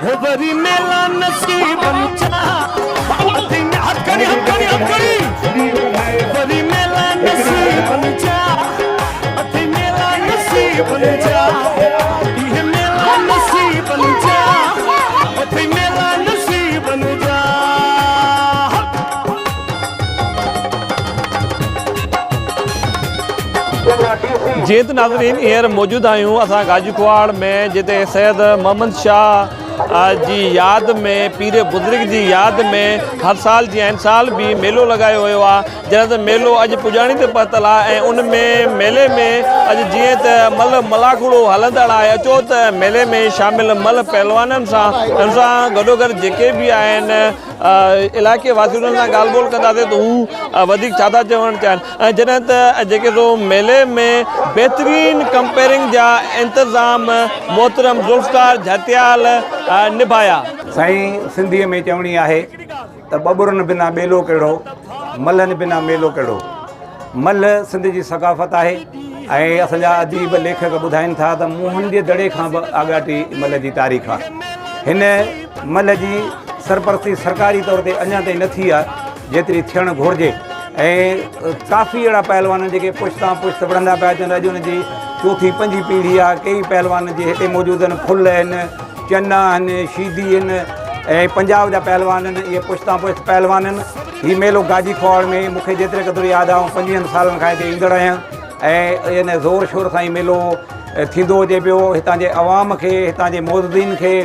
वरी मेला नसीबन जा वरी मेला नसीबन जा मेला नसीबन जा ये मेला नसीबन जा मेला नसीबन जा। जी तो नाज़रीन हींअर मौजूद आहियूं असां गाजीपुर में जिते सैयद मोहम्मद शाह जी यादि में पीर बुज़ुर्ग जी यादि में हर साल जी आहिनि साल भी मेलो लगायो हुयो आहे जॾहिं त मेलो अॼु पुॼाणी ते पहुतल आहे ऐं उन में मेले में अॼु जीअं त मल मलाखड़ो हलंदड़ आहे अचो त मेले में शामिल मल पहलवाननि सां गॾोगॾु जेके बि आहिनि इलाइक़े वासियुनि सां ॻाल्हि ॿोल कंदासीं त हू वधीक छा था चवणु चाहिनि ऐं जॾहिं त जेके सो मेले में बहितरीन कंपेयरिंग जा इंतज़ाम मोहतरम ज़ुल्फ़कार झतियाल निभाया। साईं सिंधीअ में चवणी आहे त बबुरनि बिना मेलो कहिड़ो मलनि बिना मेलो कहिड़ो। मल सिंध जी सकाफ़त आहे ऐं असांजा अदीब लेखक ॿुधाइनि था त मुंहनि जे दड़े खां बि आगाटी मल जी तारीख़ आहे। हिन मल जी सरपरस्ती सरकारी तौर ते अञा ताईं न थी आहे जेतिरी थियणु घुरिजे ऐं काफ़ी अहिड़ा पहलवान जेके पुश्ता पुश्त पढ़ंदा पिया अचनि अॼु उनजी चौथी पंजी पीढ़ी आहे। कई पहलवान जे हिते मौजूदु आहिनि फुल आहिनि चना आहिनि शीदी आहिनि ऐं पंजाब जा पहलवान आहिनि इहे पुश्ता पुश्त पहलवान आहिनि। हीउ मेलो गाजीपुर में मूंखे जेतिरे क़दुरु यादि आहे 25 सालनि खां हिते ईंदड़ आहियां ऐं इन ज़ोर शोर सां ई मेलो थींदो हुजे पियो। हितां जे अवाम खे हितां जे मौजूदीन खे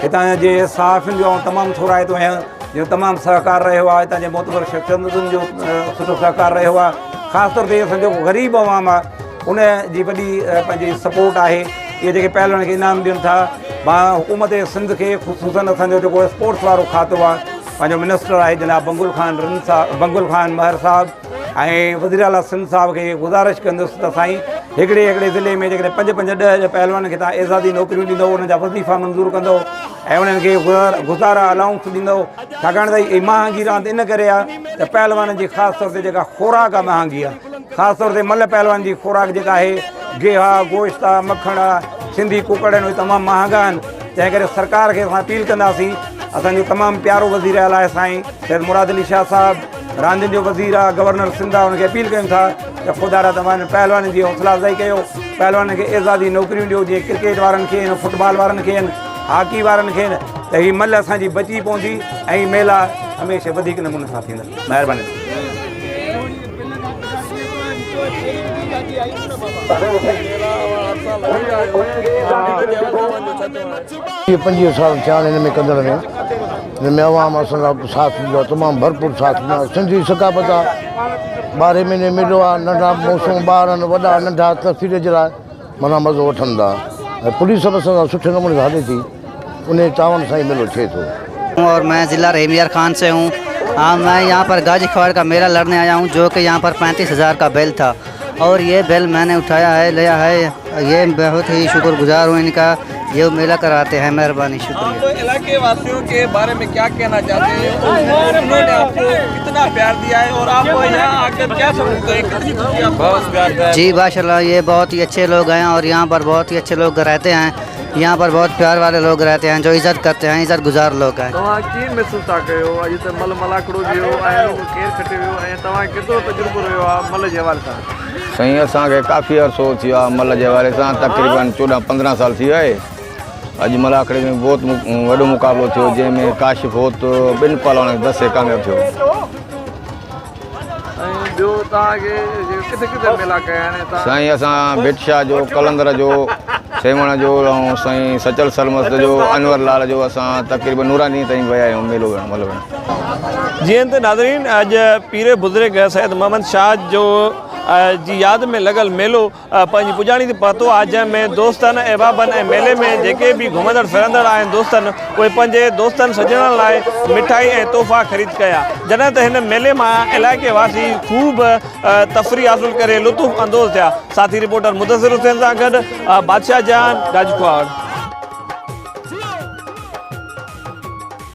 हितां जे सहाफ़ियुनि जो तमामु थोराइतो आहियां जो तमामु सहकार रहियो आहे। हितां जे मोतबर शख़्सियतुनि जो सुठो सहकार रहियो आहे। ख़ासि तौर ते असांजो ग़रीब अवाम आहे उन जी वॾी पंहिंजी सपोर्ट आहे। इहे जेके पहलवान खे इनाम ॾियनि था मां हुकूमत सिंध खे ख़ुसूसन असांजो जेको स्पोर्ट्स वारो खातो आहे पंहिंजो मिनिस्टर आहे जनाब बंगुल ख़ान महर साहब ऐं वज़ीर आला सिंध साहब खे गुज़ारिश कंदुसि त साईं हिकिड़े ज़िले में जेकॾहिं 5-5 10 पहलवान खे तव्हां एज़ादी नौकरियूं ॾींदव उन्हनि जा वज़ीफ़ा मंज़ूरु कंदव ऐं उन्हनि खे गुज़ारा अलाउंस ॾींदव छाकाणि त इहा महांगी रांदि इन करे आहे त पहलवाननि जी ख़ासि तौर ते जेका ख़ुराक आहे महांगी आहे। ख़ासि तौर ते मल पहलवान जी ख़ुराक जेका आहे गेहा गोश्त आहे मखण आहे सिंधी कुकड़ आहिनि उहे तमामु महांगा आहिनि। तंहिं करे सरकार खे असां अपील कंदासीं असांजो तमामु प्यारो वज़ीर आला आहे साईं सैयद मुराद अली शाह साहब रांदियुनि जो वज़ीर आहे गवर्नर सिंध आहे उनखे अपील कयूं था त ख़ुदा तव्हां पहलवाननि जी हौसला अफ़ज़ाई कयो पहलवाननि खे एज़ादी नौकरियूं ॾियो जीअं क्रिकेट वारनि खे आहिनि फुटबॉल वारनि खे आहिनि हॉकी वारनि खे आहिनि त हीअ मल असांजी बची पवंदी ऐं मेला हमेशह वधीक नमूने सां थींदा। महिरबानी। ये 25 साल थिया आहिनि हिन में कंदड़ में हिन में अवाम असांजा साथ ॾिनो तमामु भरपूर साथ ॾिनो। सिंधी सकाफ़त आहे 12 महीने मेलो आहे नंढा मौसम ॿार आहिनि वॾा नंढा तस्वीर जे लाइ माना मज़ो वठनि था ऐं पुलिस बि असां सुठे नमूने सां हले थी उन तावन सां ई मेलो थिए थो। और मैं ज़िला रहीमियार खान से हूँ। हाँ मैं यहाँ पर गाजीपुर का मेला लड़ने आया हूँ जो कि यहाँ पर 35,000 का बेल था और ये बेल मैंने उठाया है लिया है। ये बहुत ही शुक्रगुजार हूँ इनका ये मेला कराते हैं। मेहरबानी शुक्रिया। तो इलाके वासियों के बारे में क्या कहना चाहते हैं उन्होंने आपको कितना प्यार दिया है और आप यहाँ आकर क्या समझते हैं कितनी खुशी आपको? बहुत प्यार। जी माशाल्लाह ये बहुत ही अच्छे लोग हैं और यहाँ पर बहुत ही अच्छे लोग रहते हैं। यहाँ पर बहुत प्यार वाले लोग रहते हैं जो इज्जत करते हैं इज्जत गुजार लोग हैं। कीअं महसूस था कयो अॼु त मल मलाखड़ो जो केरु खटे वियो ऐं तव्हां केतिरो तजुर्बो रहियो आहे मल जे हवाले सां? साईं असांखे काफ़ी अरसो थी वियो आहे मल जे हवाले सां तक़रीबन 14-15 साल थी विया आहे। अॼु मलाखड़े में बहुत वॾो मुक़ाबिलो थियो जंहिंमें काशिफ होत 2 पहलवान दसे कामयाबु थियो। ॿियो तव्हांखे किथे किथे मेला कया आहिनि? साईं असां भिटशाह जो कलंदर जो सेवण जो ऐं साईं सचल सरमस्त जो अनवर लाल जो असां तक़रीबन नूरानी ताईं विया आहियूं मेलो मतिलबु। जीअं त नाज़रीन अॼु पीर बुज़ुर्ग सैयद मोहम्मद शाह जो जी यादि में लॻल मेलो पंहिंजी पुॼाणी ते पहुतो आहे जंहिंमें दोस्तनि अहबाबनि ऐं मेले में जेके बि घुमंदड़ फिरंदड़ आहिनि दोस्तनि उहे पंहिंजे दोस्तनि सॼणनि लाइ मिठाई ऐं तोहफ़ा ख़रीद कया जॾहिं त हिन मेले मां इलाइक़े वासी ख़ूब तफ़री हासिलु करे लुत्फ़ अंदोज़ थिया। साथी रिपोर्टर मुदसिर हुसैन सां गॾु बादशाह जान गाजीपुर।